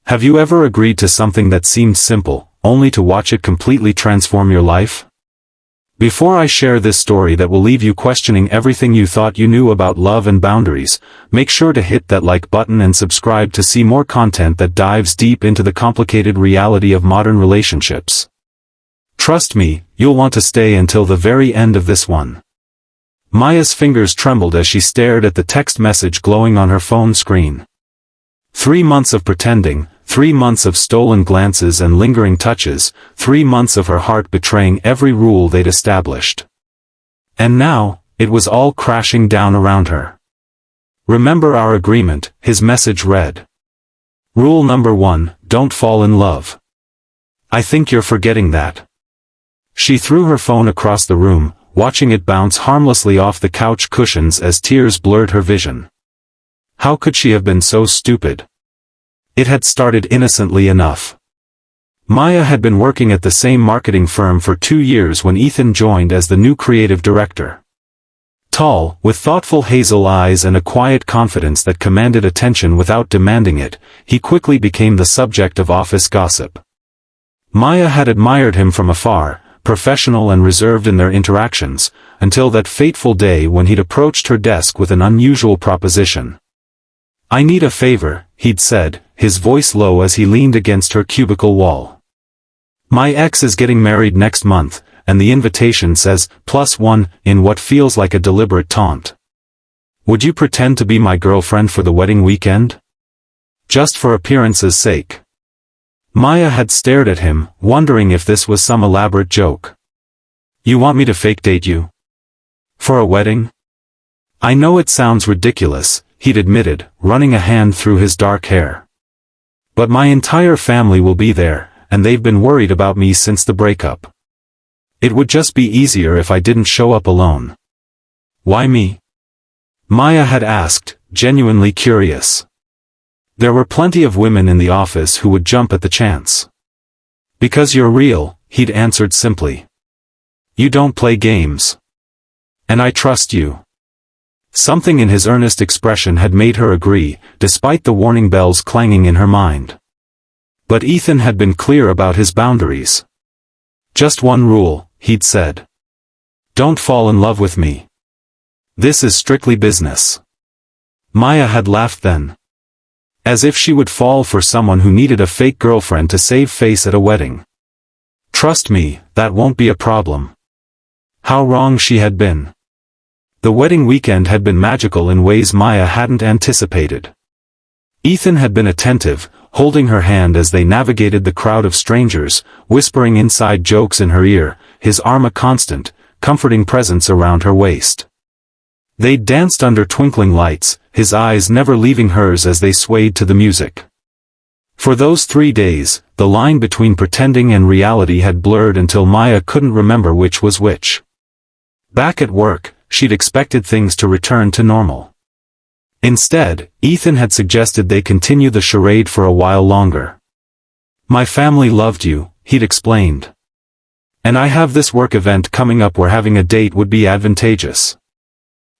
Have you ever agreed to something that seemed simple, only to watch it completely transform your life? Before I share this story that will leave you questioning everything you thought you knew about love and boundaries, make sure to hit that like button and subscribe to see more content that dives deep into the complicated reality of modern relationships. Trust me, you'll want to stay until the very end of this one. Maya's fingers trembled as she stared at the text message glowing on her phone screen. 3 months of pretending, 3 months of stolen glances and lingering touches, 3 months of her heart betraying every rule they'd established. And now, it was all crashing down around her. Remember our agreement, his message read. Rule number 1, don't fall in love. I think you're forgetting that. She threw her phone across the room, watching it bounce harmlessly off the couch cushions as tears blurred her vision. How could she have been so stupid? It had started innocently enough. Maya had been working at the same marketing firm for 2 years when Ethan joined as the new creative director. Tall, with thoughtful hazel eyes and a quiet confidence that commanded attention without demanding it, he quickly became the subject of office gossip. Maya had admired him from afar, professional and reserved in their interactions, until that fateful day when he'd approached her desk with an unusual proposition. I need a favor, he'd said, his voice low as he leaned against her cubicle wall. My ex is getting married next month, and the invitation says, +1, in what feels like a deliberate taunt. Would you pretend to be my girlfriend for the wedding weekend? Just for appearance's sake. Maya had stared at him, wondering if this was some elaborate joke. You want me to fake date you? For a wedding? I know it sounds ridiculous, he'd admitted, running a hand through his dark hair. But my entire family will be there, and they've been worried about me since the breakup. It would just be easier if I didn't show up alone. Why me? Maya had asked, genuinely curious. There were plenty of women in the office who would jump at the chance. Because you're real, he'd answered simply. You don't play games. And I trust you. Something in his earnest expression had made her agree, despite the warning bells clanging in her mind. But Ethan had been clear about his boundaries. Just one rule, he'd said. Don't fall in love with me. This is strictly business. Maya had laughed then. As if she would fall for someone who needed a fake girlfriend to save face at a wedding. Trust me, that won't be a problem. How wrong she had been. The wedding weekend had been magical in ways Maya hadn't anticipated. Ethan had been attentive, holding her hand as they navigated the crowd of strangers, whispering inside jokes in her ear, his arm a constant, comforting presence around her waist. They danced under twinkling lights, his eyes never leaving hers as they swayed to the music. For those 3 days, the line between pretending and reality had blurred until Maya couldn't remember which was which. Back at work, she'd expected things to return to normal. Instead, Ethan had suggested they continue the charade for a while longer. My family loved you, he'd explained. And I have this work event coming up where having a date would be advantageous.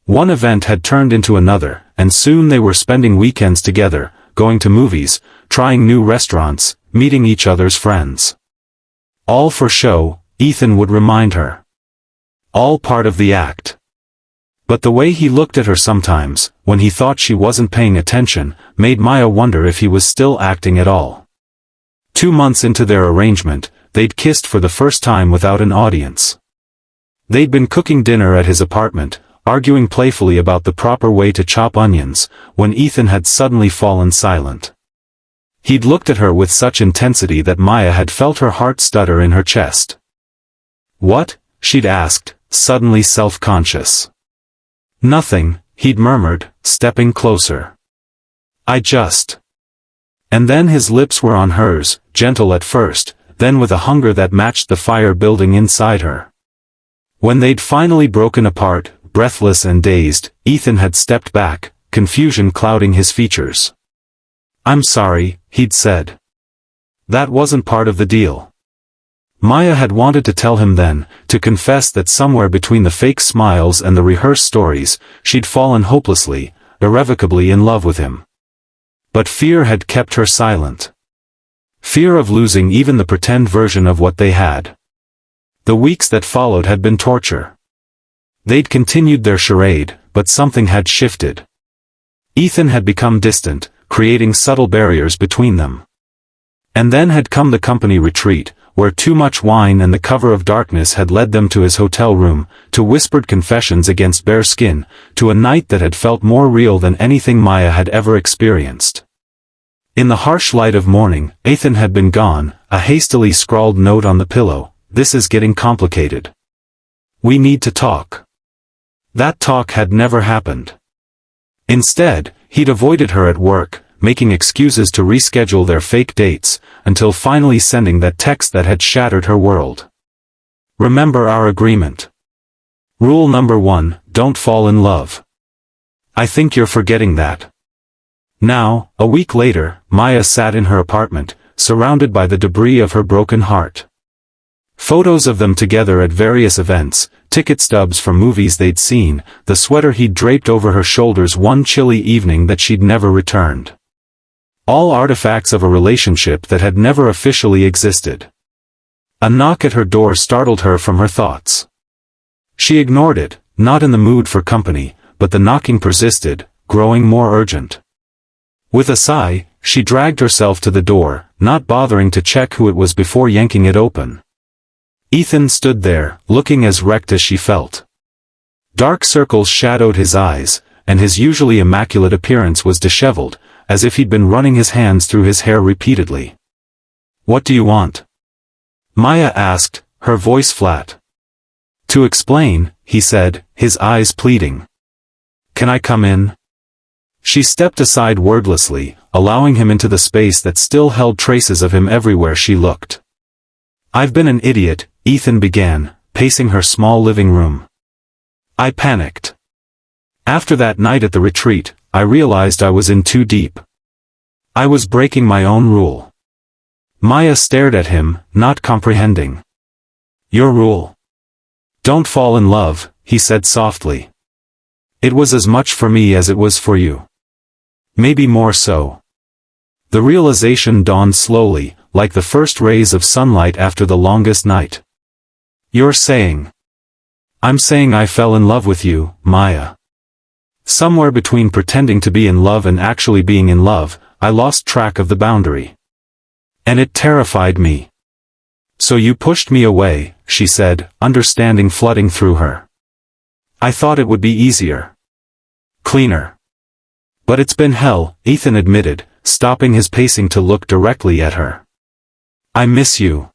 One event had turned into another, and soon they were spending weekends together, going to movies, trying new restaurants, meeting each other's friends. All for show, Ethan would remind her. All part of the act. But the way he looked at her sometimes, when he thought she wasn't paying attention, made Maya wonder if he was still acting at all. 2 months into their arrangement, they'd kissed for the first time without an audience. They'd been cooking dinner at his apartment, arguing playfully about the proper way to chop onions, when Ethan had suddenly fallen silent. He'd looked at her with such intensity that Maya had felt her heart stutter in her chest. What? She'd asked, suddenly self-conscious. Nothing, he'd murmured, stepping closer. I just... And then his lips were on hers, gentle at first, then with a hunger that matched the fire building inside her. When they'd finally broken apart, breathless and dazed, Ethan had stepped back, confusion clouding his features. I'm sorry, he'd said. That wasn't part of the deal. Maya had wanted to tell him then, to confess that somewhere between the fake smiles and the rehearsed stories, she'd fallen hopelessly, irrevocably in love with him. But fear had kept her silent. fear of losing even the pretend version of what they had. The weeks that followed had been torture. They'd continued their charade, but something had shifted. Ethan had become distant, creating subtle barriers between them. And then had come the company retreat, where too much wine and the cover of darkness had led them to his hotel room, to whispered confessions against bare skin, to a night that had felt more real than anything Maya had ever experienced. In the harsh light of morning, Ethan had been gone, a hastily scrawled note on the pillow: "This is getting complicated. We need to talk." That talk had never happened. Instead, he'd avoided her at work, making excuses to reschedule their fake dates, until finally sending that text that had shattered her world. "Remember our agreement. Rule number 1, don't fall in love. I think you're forgetting that." Now, a week later, Maya sat in her apartment, surrounded by the debris of her broken heart. Photos of them together at various events, ticket stubs from movies they'd seen, the sweater he'd draped over her shoulders one chilly evening that she'd never returned. All artifacts of a relationship that had never officially existed. A knock at her door startled her from her thoughts. She ignored it, not in the mood for company, but the knocking persisted, growing more urgent. With a sigh, she dragged herself to the door, not bothering to check who it was before yanking it open. Ethan stood there, looking as wrecked as she felt. Dark circles shadowed his eyes, and his usually immaculate appearance was disheveled, as if he'd been running his hands through his hair repeatedly. "What do you want?" Maya asked, her voice flat. "To explain," he said, his eyes pleading. "Can I come in?" She stepped aside wordlessly, allowing him into the space that still held traces of him everywhere she looked. "I've been an idiot," Ethan began, pacing her small living room. "I panicked. After that night at the retreat, I realized I was in too deep. I was breaking my own rule." Maya stared at him, not comprehending. "Your rule?" "Don't fall in love," he said softly. "It was as much for me as it was for you. Maybe more so." The realization dawned slowly, like the first rays of sunlight after the longest night. "You're saying—" "I'm saying I fell in love with you, Maya. Somewhere between pretending to be in love and actually being in love, I lost track of the boundary. And it terrified me. So you pushed me away," she said, understanding flooding through her. "I thought it would be easier. Cleaner. But it's been hell," Ethan admitted, stopping his pacing to look directly at her. "I miss you.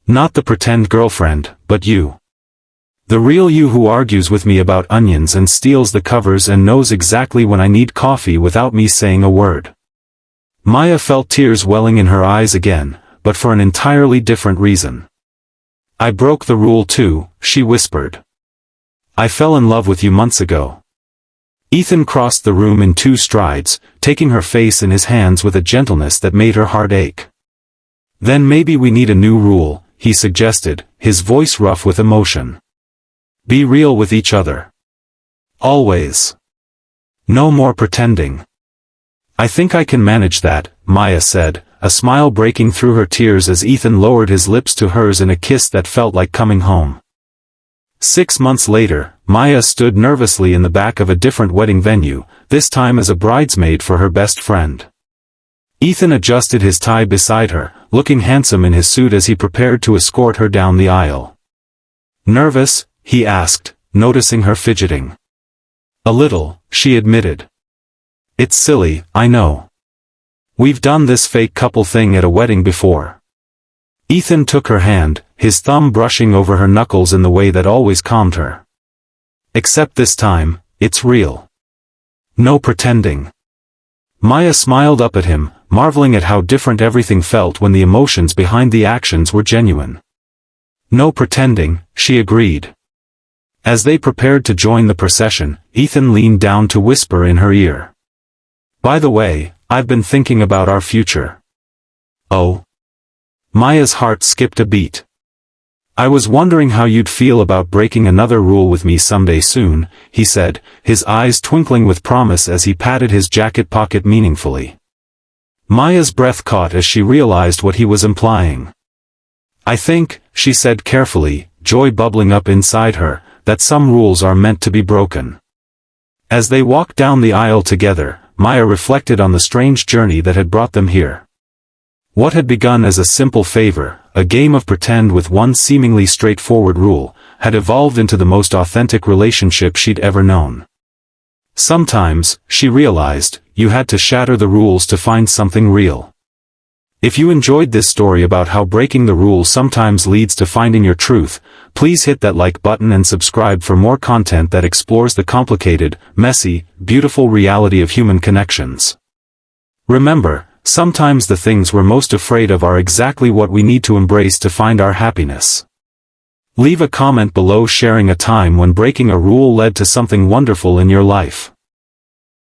Not the pretend girlfriend, but you. The real you who argues with me about onions and steals the covers and knows exactly when I need coffee without me saying a word." Maya felt tears welling in her eyes again, but for an entirely different reason. "I broke the rule too," she whispered. "I fell in love with you months ago." Ethan crossed the room in 2 strides, taking her face in his hands with a gentleness that made her heart ache. "Then maybe we need a new rule," he suggested, his voice rough with emotion. "Be real with each other. Always. No more pretending." "I think I can manage that," Maya said, a smile breaking through her tears as Ethan lowered his lips to hers in a kiss that felt like coming home. 6 months later, Maya stood nervously in the back of a different wedding venue, this time as a bridesmaid for her best friend. Ethan adjusted his tie beside her, looking handsome in his suit as he prepared to escort her down the aisle. "Nervous?" he asked, noticing her fidgeting. "A little," she admitted. "It's silly, I know. We've done this fake couple thing at a wedding before." Ethan took her hand, his thumb brushing over her knuckles in the way that always calmed her. "Except this time, it's real. No pretending." Maya smiled up at him, marveling at how different everything felt when the emotions behind the actions were genuine. "No pretending," she agreed. As they prepared to join the procession, Ethan leaned down to whisper in her ear. "By the way, I've been thinking about our future." "Oh?" Maya's heart skipped a beat. "I was wondering how you'd feel about breaking another rule with me someday soon," he said, his eyes twinkling with promise as he patted his jacket pocket meaningfully. Maya's breath caught as she realized what he was implying. I think, she said carefully, joy bubbling up inside her, that some rules are meant to be broken. As they walked down the aisle together, Maya reflected on the strange journey that had brought them here. What had begun as a simple favor, a game of pretend with one seemingly straightforward rule, had evolved into the most authentic relationship she'd ever known. Sometimes, she realized, you had to shatter the rules to find something real. If you enjoyed this story about how breaking the rules sometimes leads to finding your truth, please hit that like button and subscribe for more content that explores the complicated, messy, beautiful reality of human connections. Remember, sometimes the things we're most afraid of are exactly what we need to embrace to find our happiness. Leave a comment below sharing a time when breaking a rule led to something wonderful in your life.